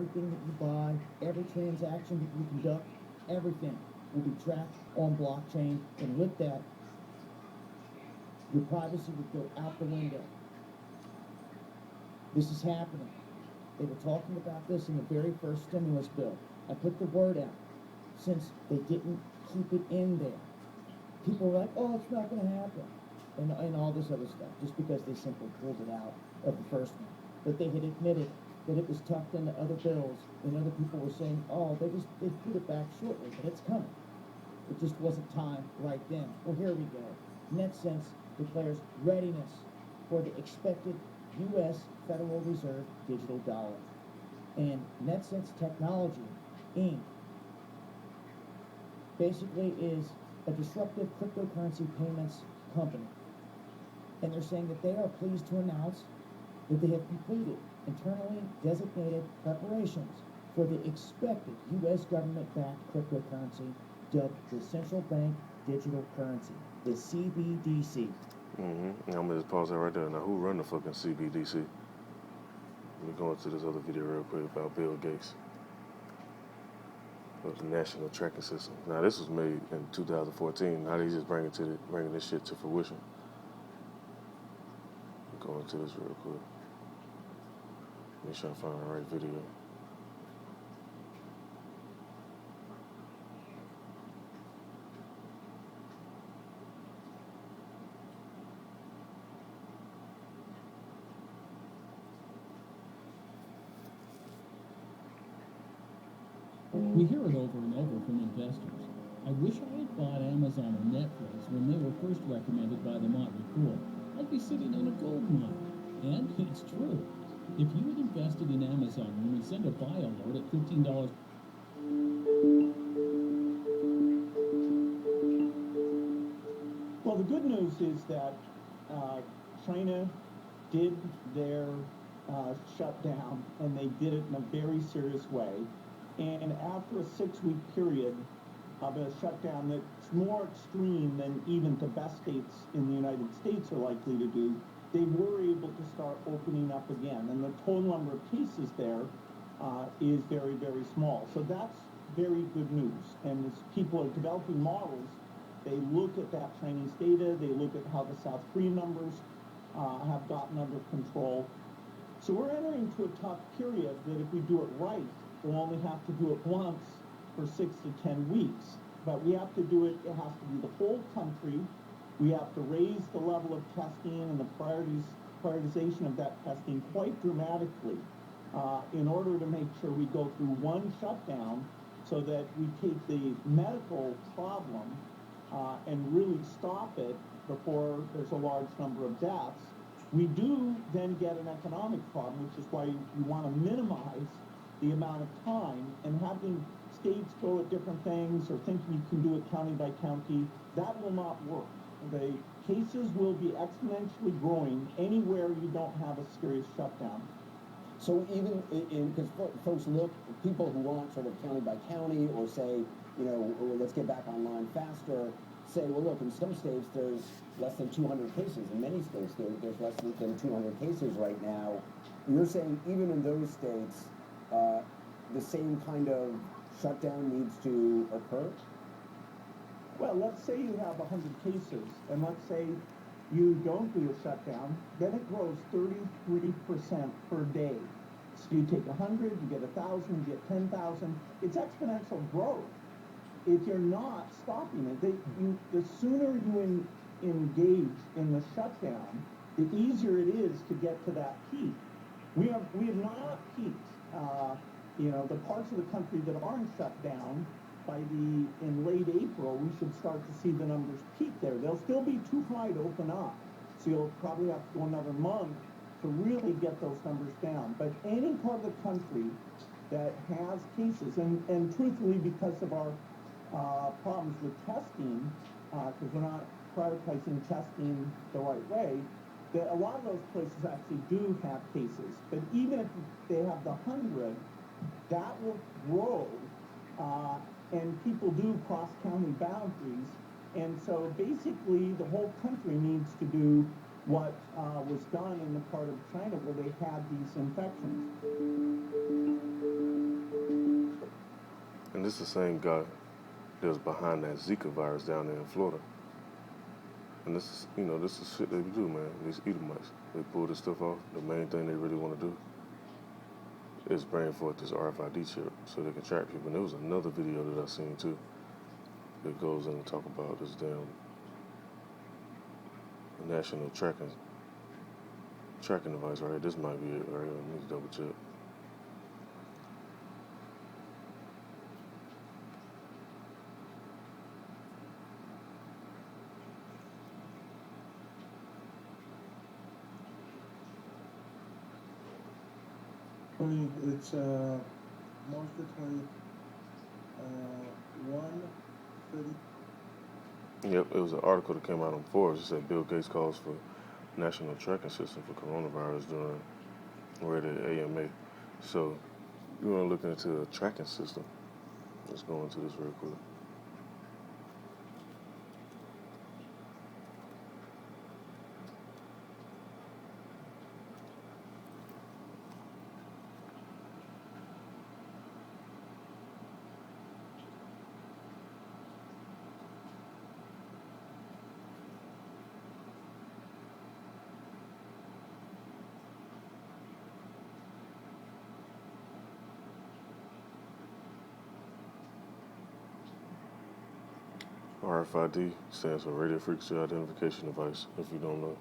everything that you buy, every transaction that you conduct, everything will be tracked on blockchain. And with that, your privacy would go out the window. This is happening. They were talking about this in the very first stimulus bill. I put the word out. Since they didn't keep it in there, people were like, oh, it's not going to happen, and all this other stuff, just because they simply pulled it out of the first one. But they had admitted that it was tucked into other bills, and other people were saying, oh, they put it back shortly, but it's coming. It just wasn't time right then. Well, here we go. NetSense declares readiness for the expected U.S. Federal Reserve digital dollar. And NetSense Technology, Inc., basically is a disruptive cryptocurrency payments company. And they're saying that they are pleased to announce that they have completed internally designated preparations for the expected U.S. government-backed cryptocurrency dubbed the Central Bank Digital Currency, the CBDC. I'm gonna just pause that right there. Now, who run the fucking CBDC? Let me go into this other video real quick about Bill Gates of the National Tracking System. Now, this was made in 2014. Now they just bringing this shit to fruition. Go into this real quick. Make sure I find the right video. We hear it over and over from investors. I wish I had bought Amazon or Netflix when they were first recommended by the Motley Fool. I'd be sitting in a gold mine. And it's true. If you had invested in Amazon when we send a buy alert at $15... Well, the good news is that China did their shutdown, and they did it in a very serious way. And after a 6-week period of a shutdown that's more extreme than even the best states in the United States are likely to do, they were able to start opening up again. And the total number of cases there is very, very small. So that's very good news. And as people are developing models, they look at that Chinese data, they look at how the South Korean numbers have gotten under control. So we're entering into a tough period that if we do it right, we'll only have to do it once for 6 to 10 weeks. But we have to do it, it has to be the whole country. We have to raise the level of testing and the prioritization of that testing quite dramatically in order to make sure we go through one shutdown so that we take the medical problem and really stop it before there's a large number of deaths. We do then get an economic problem, which is why you want to minimize the amount of time, and having states go at different things or thinking you can do it county by county, that will not work. The cases will be exponentially growing anywhere you don't have a serious shutdown. So even because folks look, people who want sort of county by county or say, you know, let's get back online faster, say, well, look, in some states there's less than 200 cases. In many states there's less than 200 cases right now. You're saying even in those states, the same kind of shutdown needs to occur? Well, let's say you have 100 cases, and let's say you don't do a shutdown, then it grows 33% per day. So you take 100, you get 1,000, you get 10,000. It's exponential growth. If you're not stopping it, the sooner you engage in the shutdown, the easier it is to get to that peak. We have not peaked. The parts of the country that aren't shut down, in late April, we should start to see the numbers peak there. They'll still be too high to open up, so you'll probably have to go another month to really get those numbers down. But any part of the country that has cases, and truthfully, because of our problems with testing, because we're not prioritizing testing the right way, that a lot of those places actually do have cases. But even if they have the 100, that will grow, and people do cross county boundaries. And so basically the whole country needs to do what was done in the part of China where they had these infections. this is the same guy that was behind that Zika virus down there in Florida. And this is, this is shit they do, man. These Edomites, they pull this stuff off. The main thing they really want to do is bring forth this RFID chip so they can track people. And there was another video that I seen too that goes in and talk about this damn national tracking device. Right, this might be it. Right, I need to double check. It's March the 20th, 1:30. Yep, it was an article that came out on Forbes. It said Bill Gates calls for national tracking system for coronavirus during Reddit AMA. So you want to look into a tracking system? Let's go into this real quick. RFID stands for Radio Frequency Identification Device, if you don't know.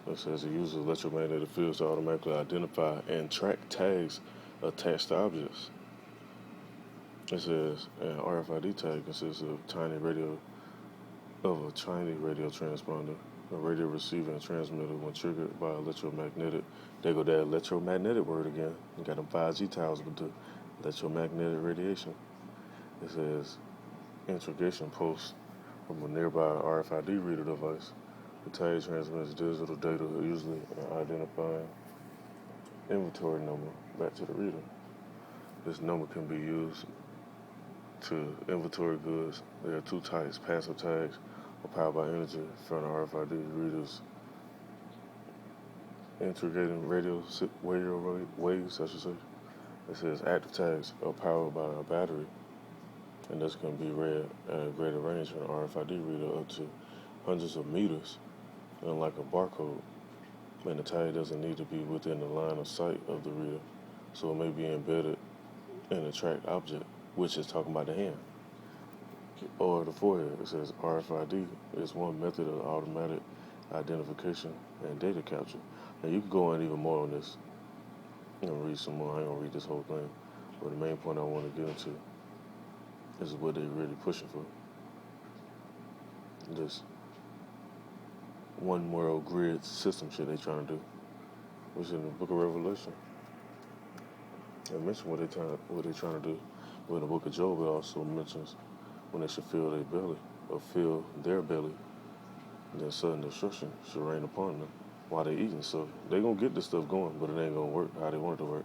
It says it uses electromagnetic fields to automatically identify and track tags attached to objects. It says an RFID tag consists of a tiny radio transponder, a radio receiver and transmitter when triggered by electromagnetic. There go that electromagnetic word again. You got them 5G towers with the electromagnetic radiation. It says integration post from a nearby RFID reader device. The tag transmits digital data, usually an identifying inventory number, back to the reader. This number can be used to inventory goods. There are two types: passive tags, or powered by energy, from the RFID readers integrating radio waves, I should say. It says active tags are powered by a battery, and this can be read at a greater range from an RFID reader up to hundreds of meters, unlike a barcode. And the tag doesn't need to be within the line of sight of the reader, so it may be embedded in a tracked object, which is talking about the hand or the forehead. It says RFID is one method of automatic identification and data capture. Now you can go in even more on this and read some more. I ain't gonna read this whole thing, but the main point I want to get into is what they're really pushing for. This one world grid system shit they trying to do, which is in the Book of Revelation. They mention what they trying to do. But in the Book of Job, it also mentions when they should fill their belly, or fill their belly, then sudden destruction should rain upon them while they eating. So they gonna get this stuff going, but it ain't gonna work how they want it to work.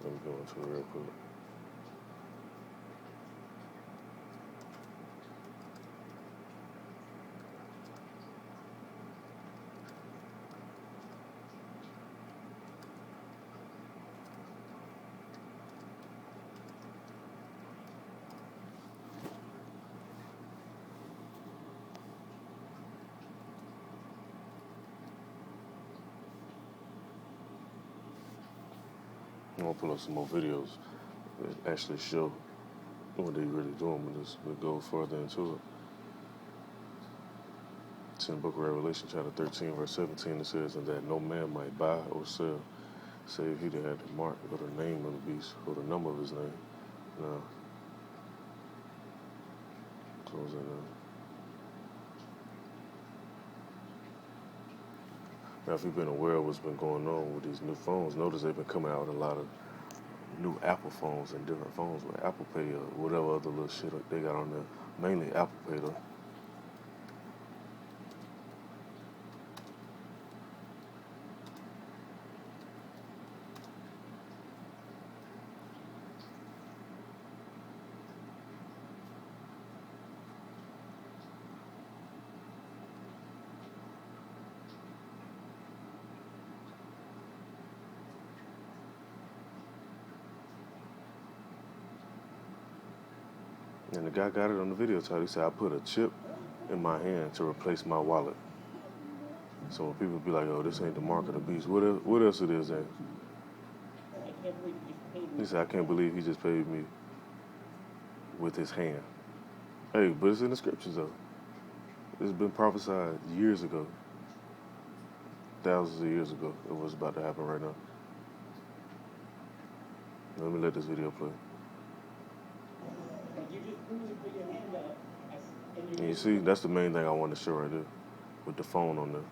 Let me go into it real quick. I'm gonna pull up some more videos that actually show what they really doing with this. We'll go further into it. It's in the Book of Revelation, chapter 13, verse 17. It says, "And that no man might buy or sell, save he that had the mark or the name of the beast or the number of his name." Now, close that out. Now, if you've been aware of what's been going on with these new phones, notice they've been coming out with a lot of new Apple phones and different phones with Apple Pay or whatever other little shit they got on there. Mainly Apple Pay though. And the guy got it on the video. He said, I put a chip in my hand to replace my wallet. So when people be like, oh, this ain't the mark of the beast, what else it is then? He said, I can't believe he just paid me with his hand. Hey, but it's in the scriptures, though. It's been prophesied years ago, thousands of years ago, it was about to happen right now. Let me let this video play. And you see, that's the main thing I want to show right there, with the phone on there.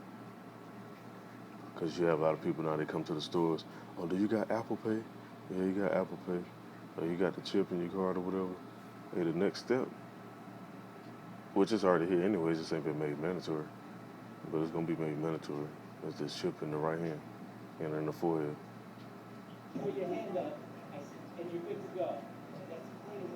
Because you have a lot of people now, they come to the stores, oh, do you got Apple Pay? Yeah, you got Apple Pay. Or you got the chip in your card or whatever. Hey, the next step, which is already here anyways, this ain't been made mandatory. But it's going to be made mandatory. Is this chip in the right hand and in the forehead. Put your hand up, and you're good to go. That's crazy.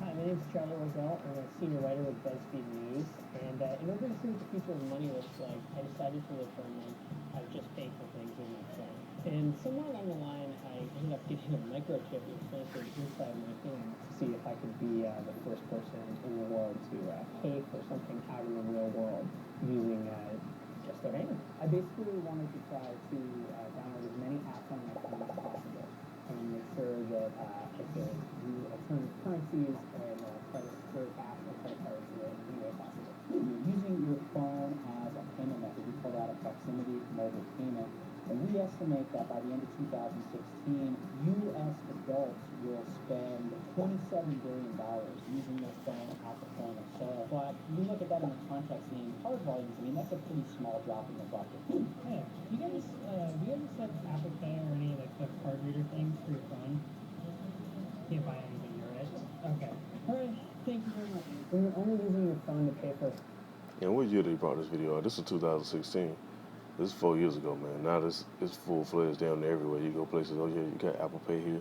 Hi, my name is Trevor Roselle. I'm a senior writer with BuzzFeed News. And in order to see what the future of money looks like, I decided to live for a month. I just paid for things with my phone. And somewhere along the line, I ended up getting a microchip implanted inside my hand to see if I could be the first person in the world to pay for something out in the real world using just their hand. I basically wanted to try to download as many apps on my phone as possible and make sure that I could use alternative currencies and try to secure cash or credit cards in any way possible. Using your phone as a payment method, we call that a proximity mobile payment. And we estimate that by the end of 2016, U.S. adults will spend $27 billion using their phone at the point of sale. But you look at that in the context in card volumes, I mean, that's a pretty small drop in the bucket. Hey, do you guys accept Apple Pay or any of the card reader things for your phone? Can't buy anything, you're right? Okay. All right. Thank you very much. When you're only using your phone to pay for. And what year they brought this video out? This is 2016. This is 4 years ago, man. Now it's full-fledged down there everywhere. You go places, oh yeah, you got Apple Pay here.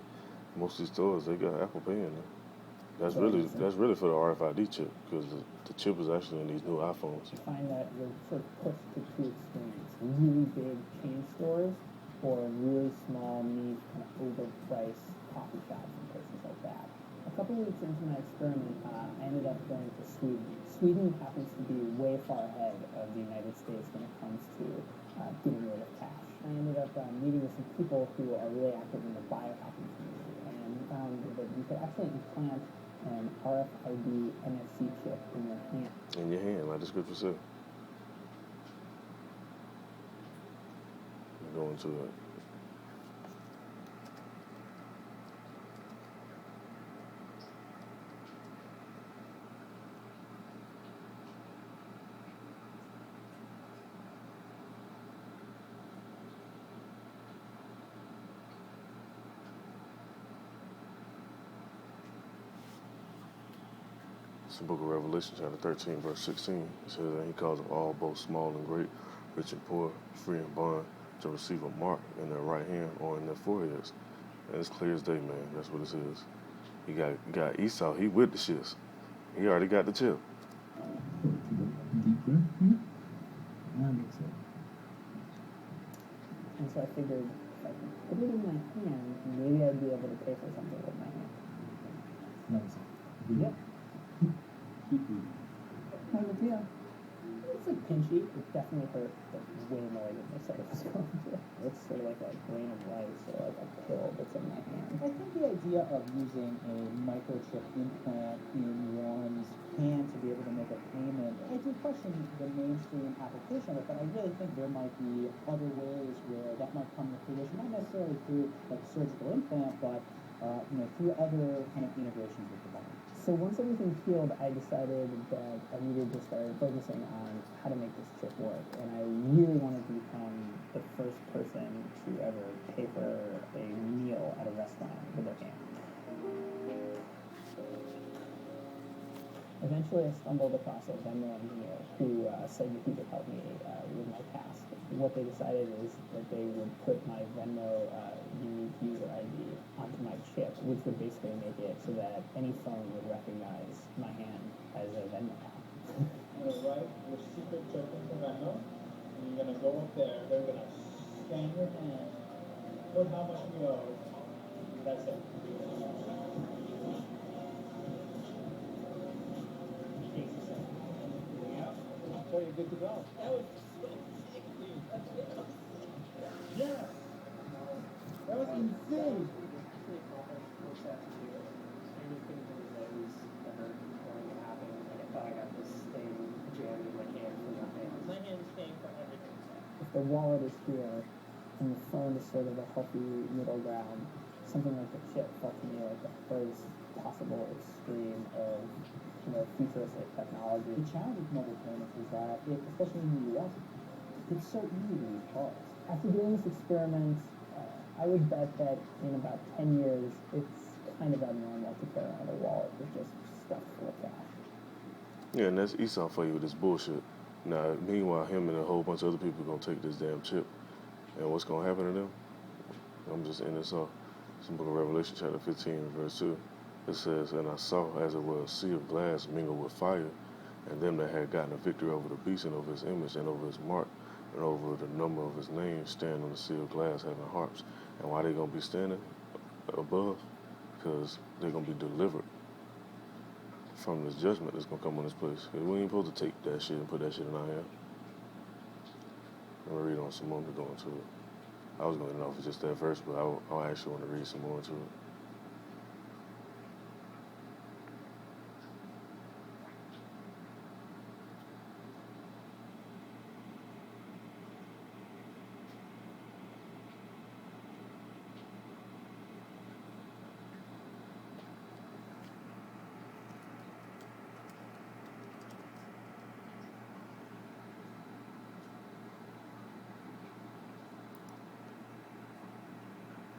Most of these stores, they got Apple Pay in there. That's really for the RFID chip, because the chip is actually in these new iPhones. You find that you're sort of pushed to two extremes. Really big chain stores or really small, niche, kind of overpriced coffee shops and places like that. A couple of weeks into my experiment, I ended up going to Sweden. Sweden happens to be way far ahead of the United States when it comes to getting rid of cash. I ended up meeting with some people who are really active in the biohacking community, and we found that you could actually implant an RFID NFC chip in your hand. In your hand, like the scripture said. Go into it. It's the book of Revelation, chapter 13, verse 16. It says that he calls them all, both small and great, rich and poor, free and bond, to receive a mark in their right hand or in their foreheads. And it's clear as day, man. That's what it says. You got Esau, he with the shits. He already got the chip. Deep breath. And exhale. And so I figured if I could put it in my hand, maybe I'd be able to pay for something with my hand. Nice. Yep. Keep breathing. How's it feel? It's like pinchy. It definitely hurt, but way more than they said it was going to. It's sort of like a grain of rice or like a pill that's in my hand. I think the idea of using a microchip implant in one's hand to be able to make a payment, I do question the mainstream application of it, but I really think there might be other ways where that might come to fruition, not necessarily through like surgical implant, but through other kind of integrations with the body. So once everything healed, I decided that I needed to start focusing on how to make this chip work. And I really wanted to become the first person to ever pay for a meal at a restaurant with their hand. Eventually, I stumbled across a Venmo engineer who said that he could help me with my task. What they decided is that they would put my Venmo unique user ID onto my chip, which would basically make it so that any phone would recognize my hand as a Venmo app. You're gonna write your secret chip into Venmo, and you're gonna go up there. They're gonna scan your hand, put how much you owe. That's it. So you're good to go. That was so sick, dude. Yes! That was insane! Pretty confident we're set to do it. I just couldn't believe that it was ever going to happen. Like I thought I got this thing jammed in my hand for nothing. My hand's paying for everything. If the wallet is here and the phone is sort of a healthy middle ground, something like the chip felt to me like the first possible extreme of futuristic technology. The challenge with mobile payments is that, especially in the U.S., it's so easy to use cards. After doing this experiment, I would bet that in about 10 years, it's kind of abnormal to carry around a wallet with just stuff full of cash. Yeah, and that's Esau for you with this bullshit. Now, meanwhile, him and a whole bunch of other people gonna take this damn chip. And what's gonna happen to them? I'm just ending this off. It's in the book of Revelation, chapter 15, verse 2. It says, "And I saw, as it were, a sea of glass mingled with fire, and them that had gotten a victory over the beast and over his image and over his mark and over the number of his name, stand on the sea of glass having harps." And why they gonna be standing above? Because they're gonna be delivered from this judgment that's gonna come on this place. 'Cause we ain't supposed to take that shit and put that shit in our hand. I'm gonna read on some more to go into it. I was going to end off with just that verse, but I actually want to read some more into it.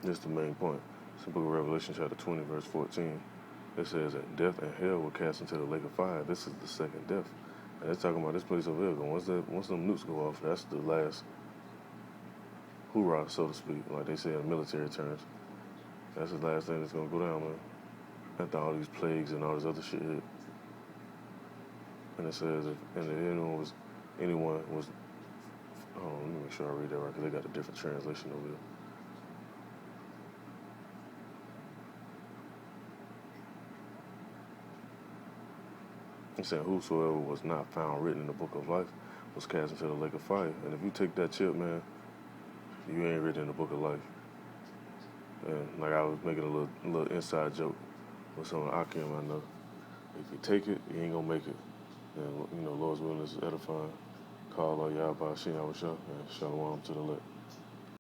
This is the main point. It's the book of Revelation, chapter 20, verse 14. It says that death and hell were cast into the lake of fire. This is the second death. And they're talking about this place over here. Once them nukes go off, that's the last hoorah, so to speak, like they say in military terms. That's the last thing that's going to go down, man. After all these plagues and all this other shit hit. And it says if anyone was, hold on, let me make sure I read that right, because they got a different translation over here. It said, "Whosoever was not found written in the book of life was cast into the lake of fire." And if you take that chip, man, you ain't written in the book of life. And like I was making a little inside joke with some of the Akim I know. If you take it, you ain't gonna make it. And Lord's willing is edifying. Call all y'all by Shin Yahweh Shah, and Shalom to the elect.